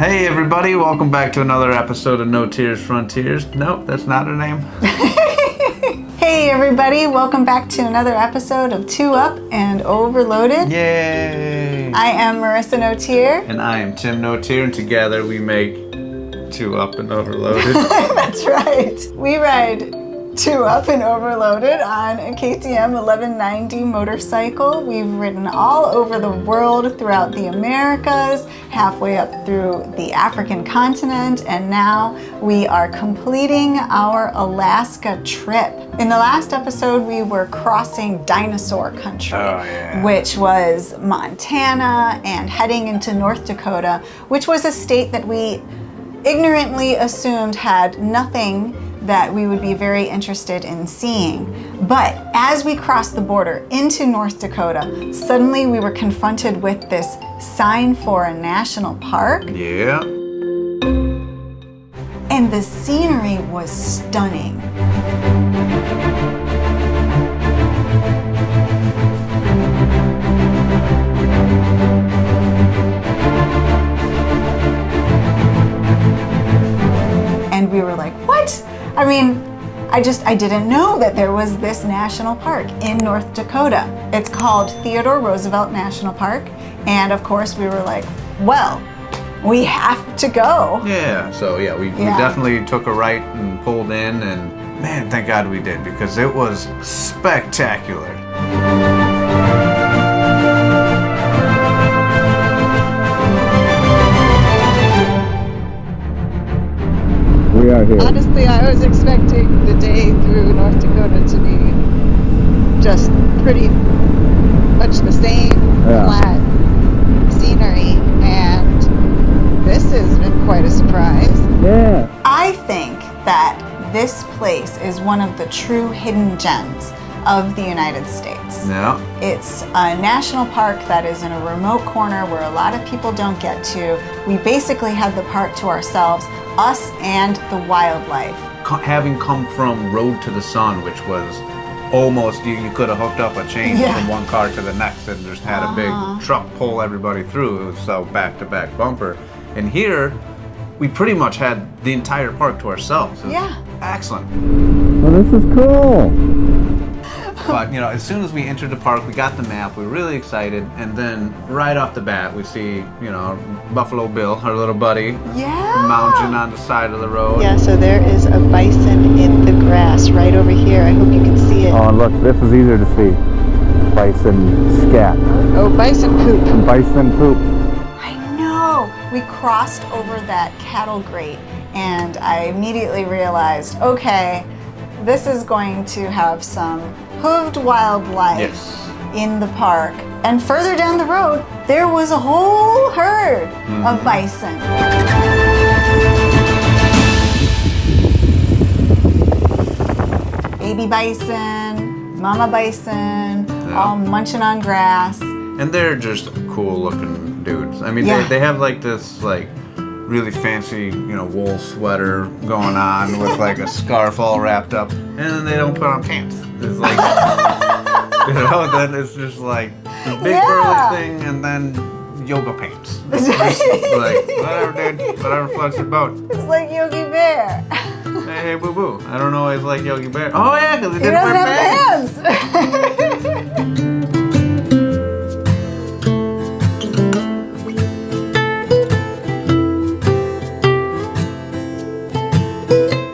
Hey everybody, welcome back to another episode of No Tears Frontiers. Nope, that's not her name. Hey everybody, welcome back to another episode of Two Up and Overloaded. Yay! I am Marissa Notier. And I am Tim Notier, and together we make Two Up and Overloaded. That's right. We ride Two Up and Overloaded on a KTM 1190 motorcycle. We've ridden all over the world, throughout the Americas, halfway up through the African continent, and now we are completing our Alaska trip. In the last episode, we were crossing dinosaur country, which was Montana, and heading into North Dakota, which was a state that we ignorantly assumed had nothing that we would be very interested in seeing. But as we crossed the border into North Dakota, suddenly we were confronted with this sign for a national park. Yeah. And the scenery was stunning. And we were like, what? I mean, I didn't know that there was this national park in North Dakota. It's called Theodore Roosevelt National Park. And of course we were like, well, we have to go. Yeah, so we definitely took a right and pulled in, and man, thank God we did, because it was spectacular. We are here. Honestly, I was expecting the day through North Dakota to be just pretty much the same flat scenery, and this has been quite a surprise. Yeah. I think that this place is one of the true hidden gems of the United States. Yeah. It's a national park that is in a remote corner where a lot of people don't get to. We basically had the park to ourselves, us and the wildlife. Having come from Road to the Sun, which was almost, you could have hooked up a chain from one car to the next and just had a big truck pull everybody through. It was so back-to-back bumper. And here, we pretty much had the entire park to ourselves. It was excellent. Well, this is cool. But, as soon as we entered the park, we got the map, we were really excited, and then right off the bat, we see, Buffalo Bill, our little buddy, mounting on the side of the road. Yeah, so there is a bison in the grass right over here. I hope you can see it. Oh, and look, this is easier to see. Bison scat. Oh, bison poop. Bison poop. I know! We crossed over that cattle grate, and I immediately realized, okay, this is going to have some hooved wildlife in the park. And further down the road, there was a whole herd of bison. Baby bison, mama bison, all munching on grass. And they're just cool looking dudes. I mean, they have this really fancy, wool sweater going on with a scarf all wrapped up, and then they don't put on pants. It's then it's just the big burly thing, and then yoga pants. It's just whatever, dude, whatever floats your boat. It's like Yogi Bear. Hey, boo boo. I don't always like Yogi Bear. Oh yeah, because he didn't wear pants.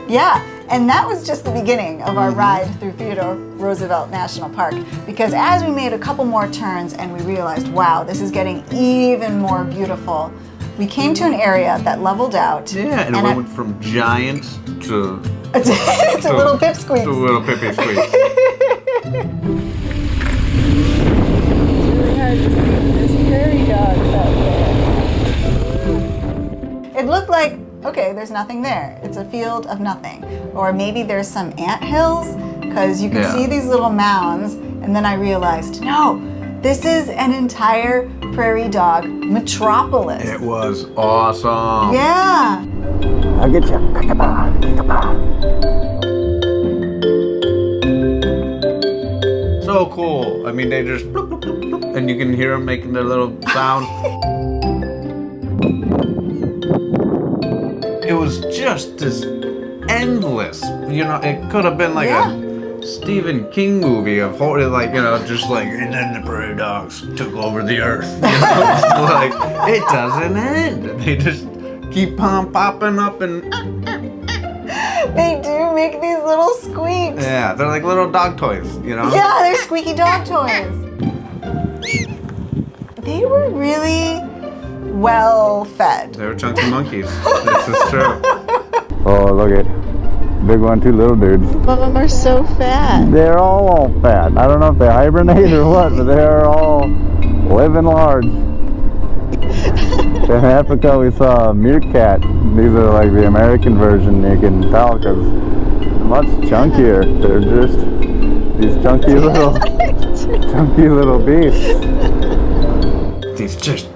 Yeah, and that was just the beginning of our ride through Theodore Roosevelt National Park, because as we made a couple more turns and we realized, wow, this is getting even more beautiful, we came to an area that leveled out. Yeah, and it went from giants to little pipsqueaks. To little pipsqueaks. It's really hard to see. There's prairie dogs out there. It looked like, okay, there's nothing there. It's a field of nothing. Or maybe there's some ant hills, because you can see these little mounds. And then I realized, no, this is an entire prairie dog metropolis. It was awesome. Yeah. I'll get you. So cool. I mean, they just bloop, bloop, bloop, bloop, and you can hear them making their little sound. it was just this endless. You know, it could have been like a Stephen King movie of horror, like, you know, just like, and then the prairie dogs took over the earth. You know, it's like it doesn't end. They just keep on popping up and. They do make these little squeaks. Yeah, they're like little dog toys, you know? Yeah, they're squeaky dog toys. They were really well fed. They were chunky monkeys. This is true. Oh, look at big one, two little dudes. Some of them are so fat. They're all fat. I don't know if they hibernate or what, but they're all living large. In Africa, we saw a meerkat. These are like the American version. You can tell because they're much chunkier. They're just these chunky little beasts. These just,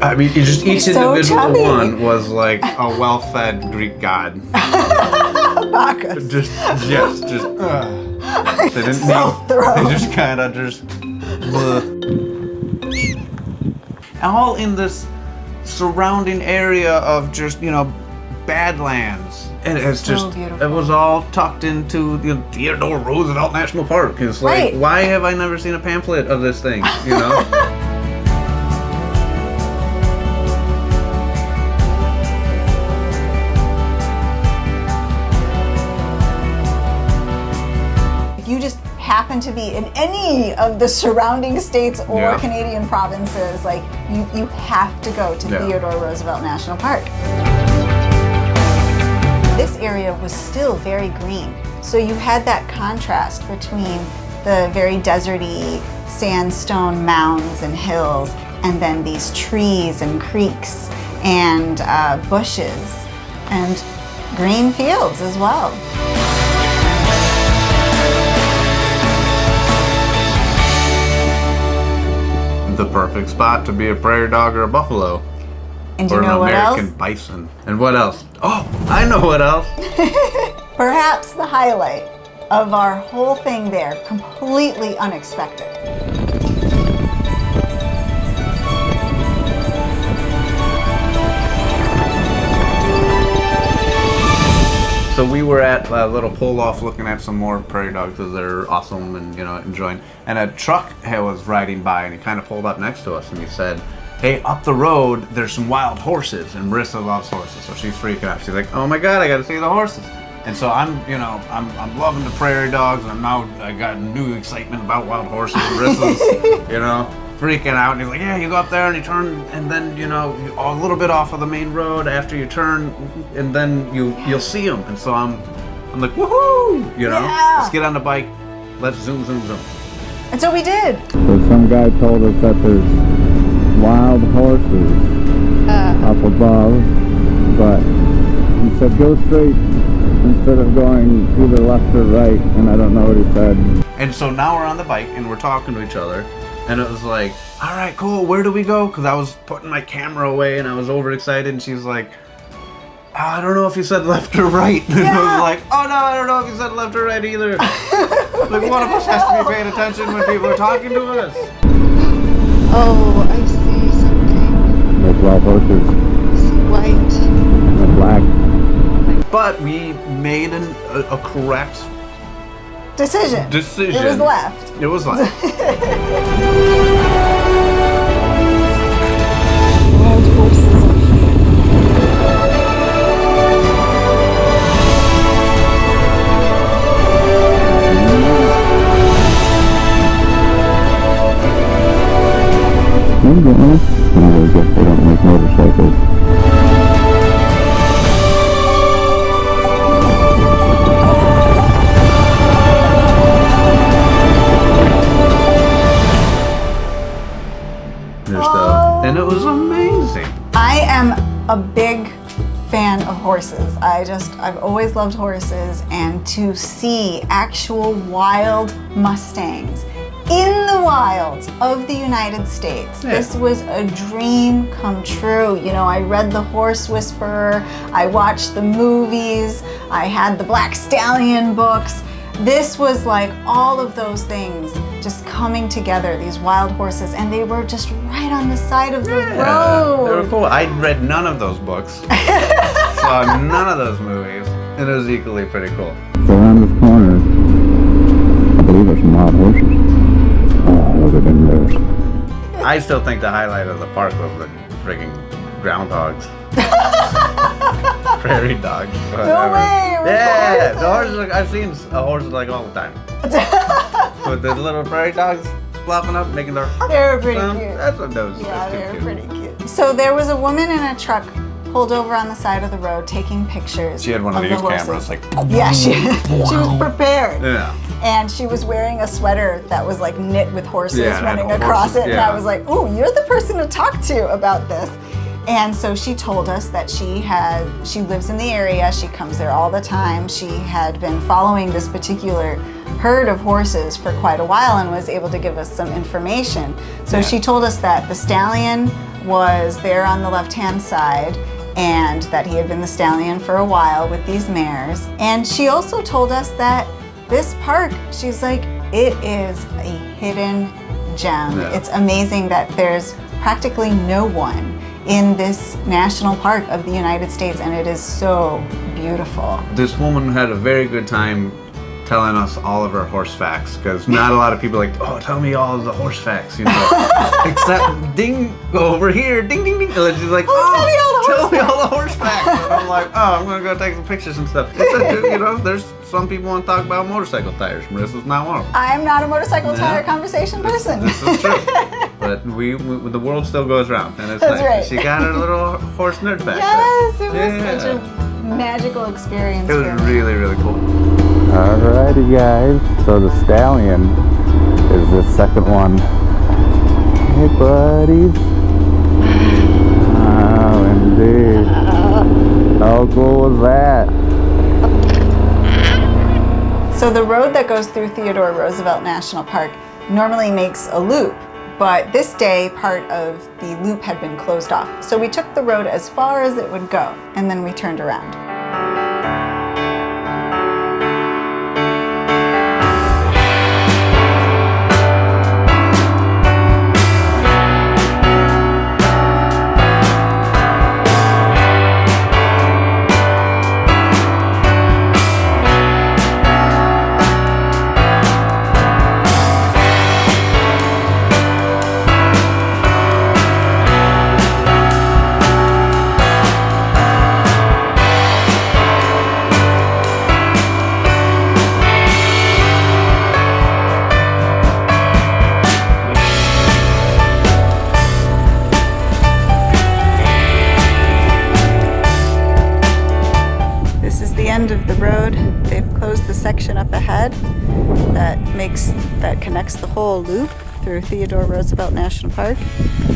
I mean, just each so individual chubby. one was like a well-fed Greek god. Bacchus. Just, yes, just. They didn't Self-throw. They just kind of just. All in this surrounding area of just, you know, badlands. And it's So just, beautiful. it was all tucked into the Theodore Roosevelt National Park. It's like, Right. why have I never seen a pamphlet of this thing, you know? If you just happen to be in any of the surrounding states or Yeah. Canadian provinces, like you have to go to Yeah. Theodore Roosevelt National Park. This area was still very green, so you had that contrast between the very deserty sandstone mounds and hills, and then these trees and creeks and bushes and green fields as well. The perfect spot to be a prairie dog or a buffalo. And Or you know an what American else? bison. And what else? Oh, I know what else. Perhaps the highlight of our whole thing there, completely unexpected. So we were at a little pull-off looking at some more prairie dogs because they're awesome and, you know, enjoying. And a truck was riding by and he kind of pulled up next to us and he said, hey, up the road, there's some wild horses. And Marissa loves horses, so she's freaking out. She's like, oh my God, I got to see the horses. And so I'm loving the prairie dogs, and I got new excitement about wild horses. Marissa's, you know, freaking out. And he's like, yeah, you go up there and you turn, and then, you know, a little bit off of the main road after you turn, and then you'll see them. And so I'm like, woohoo, you know, Yeah. let's get on the bike, let's zoom. And so we did. So some guy told us that there's wild horses up above, but he said go straight instead of going either left or right, and I don't know what he said. And so now we're on the bike and we're talking to each other, and it was like, all right, cool, where do we go? Because I was putting my camera away and I was overexcited, and she's like, I don't know if you said left or right. And I was like, oh no, I don't know if you said left or right either. Like, one of us has to be paying attention when people are talking to us. Oh, I see something. There's wild horses. I see white. And black. But we made a correct Decision. decision. It was left. It was left. Wild horses are here. I guess they don't make motorcycles. And it was amazing. I am a big fan of horses. I've always loved horses, and to see actual wild Mustangs in the wilds of the United States. Yeah. This was a dream come true. You know, I read The Horse Whisperer, I watched the movies, I had the Black Stallion books. This was like all of those things just coming together, these wild horses, and they were just right on the side of the road. They were cool. I read none of those books. So saw none of those movies, and it was equally pretty cool. So around this corner, I believe there's some wild horses. Oh, look at them bears. I still think the highlight of the park was the freaking groundhogs. Prairie dogs. No way! Yeah, the horses. I've seen horses like all the time. With the little prairie dogs flopping up, making their. They're pretty sound. cute. That's what those. Yeah, they're pretty cute. So there was a woman in a truck pulled over on the side of the road taking pictures. She had one of the these horses. cameras, like. Yeah, she was prepared. Yeah. And she was wearing a sweater that was like knit with horses Yeah, running and across horses, it. And I was like, ooh, you're the person to talk to about this. And so she told us that she lives in the area. She comes there all the time. She had been following this particular herd of horses for quite a while and was able to give us some information. So she told us that the stallion was there on the left-hand side and that he had been the stallion for a while with these mares. And she also told us that this park, she's like, it is a hidden gem. Yeah. It's amazing that there's practically no one in this national park of the United States, and it is so beautiful. This woman had a very good time telling us all of her horse facts, because not a lot of people are like, oh, tell me all of the horse facts, you know. Except, ding, go over here, ding, ding, ding. And she's like, tell me all the horse facts. And I'm like, oh, I'm gonna go take some pictures and stuff. It's a, you know, there's some people want to talk about motorcycle tires. Marissa's not one of them. I'm not a motorcycle tire conversation person. This is true. But we the world still goes round, and it's That's nice. right. She got her little horse nerd fact. Yes, it was Yeah. such a magical experience. It was for me. really, really cool. Alrighty guys, so the stallion is the second one. Hey buddies. Oh indeed. How cool was that? So the road that goes through Theodore Roosevelt National Park normally makes a loop, but this day part of the loop had been closed off. So we took the road as far as it would go, and then we turned around. End of the road. They've closed the section up ahead that connects the whole loop through Theodore Roosevelt National Park.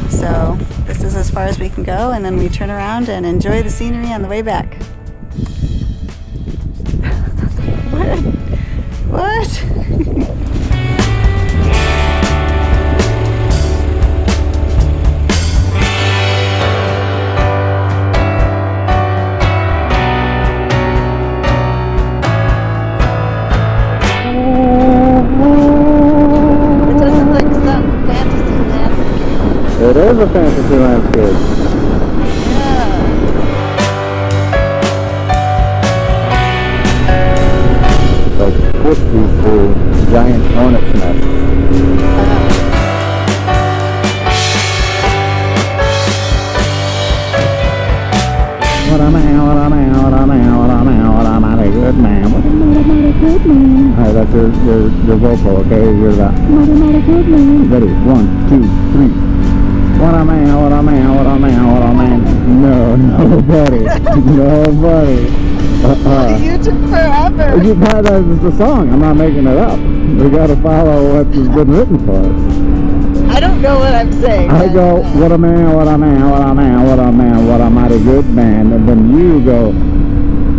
So this is as far as we can go, and then we turn around and enjoy the scenery on the way back. What? It is a fantasy landscape. Yeah. Like twisty through giant hornet's nests. What a man, what a man, what a man, what a man, what a mighty good man. What a mighty good man. Alright, that's your vocal, okay? You're the mighty good man. Ready? 1, 2, 3. What a man, what a man, what a man, what a man. No, nobody. Nobody. You took forever. That's the song. I'm not making it up. We gotta follow what has been written for us. I don't know what I'm saying. I go, what a man, what a man, what a man, what a man, what a mighty good man. And then you go,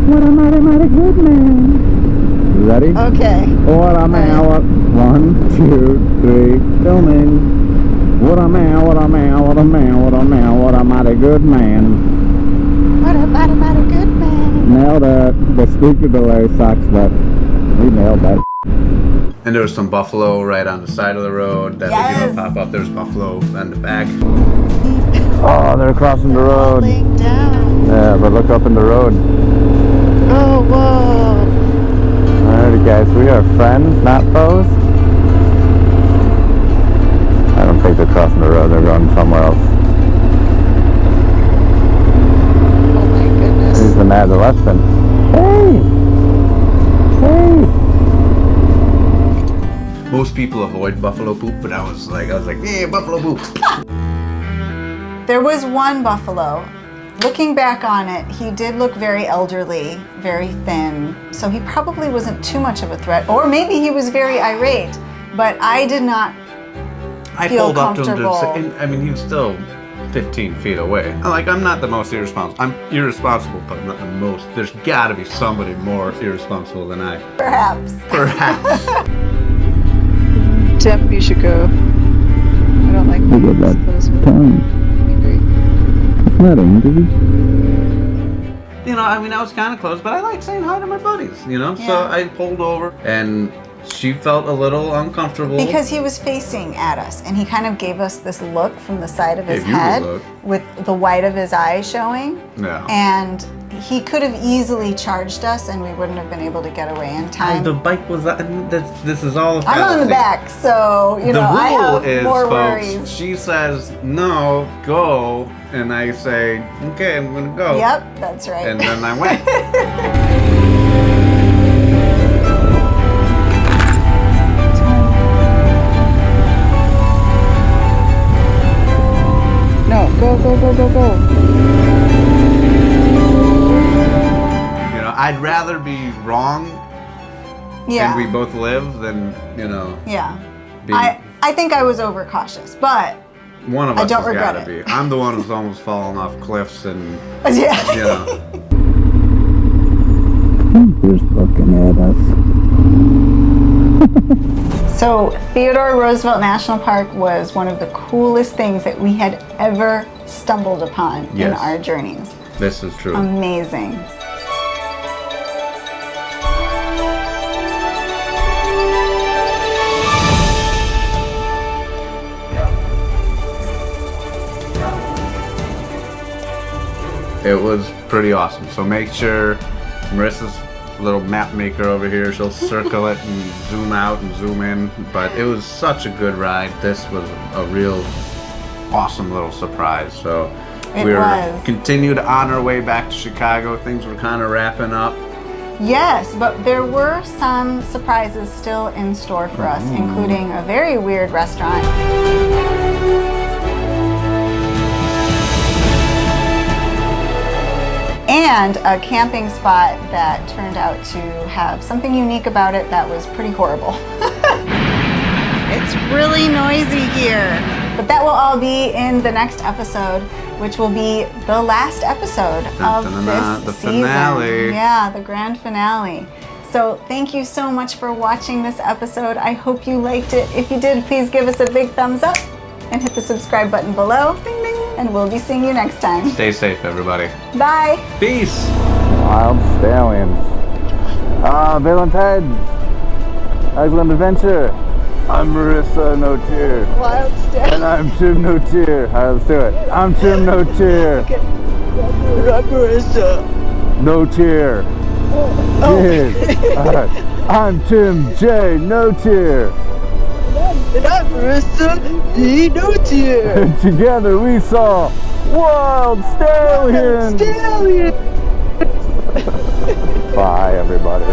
what a mighty, mighty good man. You ready? Okay. What a man, what, 1, 2, 3, filming. What a man, what a man, what a man, what a man, what a mighty good man. What a mighty, mighty good man. Nailed it. The speaker delay sucks, but we nailed that. And there was some buffalo right on the side of the road that Yes. pop up. There's buffalo on the back. Oh, they're crossing the road. Falling down. Yeah, but look up in the road. Oh, whoa. Alrighty, guys, we are friends, not foes. I don't think they're crossing the road. They're going somewhere else. Oh my goodness. He's an adolescent. Hey! Most people avoid buffalo poop, but I was like, yeah, buffalo poop. There was one buffalo. Looking back on it, he did look very elderly, very thin. So he probably wasn't too much of a threat. Or maybe he was very irate. But I did not I feel pulled up to him comfortable. and, I mean, he was still 15 feet away. Like, I'm not the most irresponsible. I'm irresponsible, but I'm not the most. There's gotta be somebody more irresponsible than I. Perhaps. Perhaps. Tim, you should go. I don't like Look at being that close with tongue. angry. It's not angry. You know, I mean, I was kind of close, but I like saying hi to my buddies, you know? So Yeah. I pulled over, and she felt a little uncomfortable. Because he was facing at us and he kind of gave us this look from the side of his Gave you the head look. with the white of his eye showing. Yeah. And he could have easily charged us and we wouldn't have been able to get away in time. The bike was, this is all a I'm on the fallacy. back, so, you know, The I rule have is, more folks, worries. she says, no, go, and I say, okay, I'm gonna go. Yep, that's right. And then I went. No, go. You know, I'd rather be wrong yeah. and we both live than, you know, yeah. be, I think I was overcautious, but one of I us don't has regret gotta it. be. I'm the one who's almost fallen off cliffs and, yeah. you know. Who's looking at us? So Theodore Roosevelt National Park was one of the coolest things that we had ever stumbled upon in Yes. our journeys. This is true. Amazing. It was pretty awesome. So make sure Marissa's little map maker over here, she'll circle it and zoom out and zoom in. But it was such a good ride. This was a real awesome little surprise. So It we're was. continued on our way back to Chicago. Things were kind of wrapping up. Yes, but there were some surprises still in store for us, including a very weird restaurant. And a camping spot that turned out to have something unique about it that was pretty horrible. It's really noisy here. But that will all be in the next episode, which will be the last episode of this The season. finale. Yeah, the grand finale. So thank you so much for watching this episode. I hope you liked it. If you did, please give us a big thumbs up and hit the subscribe button below. Ding, ding. And we'll be seeing you next time. Stay safe, everybody. Bye. Peace. Wild stallions. Valentine's. Excellent adventure. I'm Marissa Notier. Wild step. And I'm Tim Notier. Alright, let's do it. I'm Tim Notier. Marissa. Notier. Yes. Alright. I'm Tim J. Notier. And I'm Marissa D. Notier. And together we saw Wild Stallions. Stallion. Bye, everybody.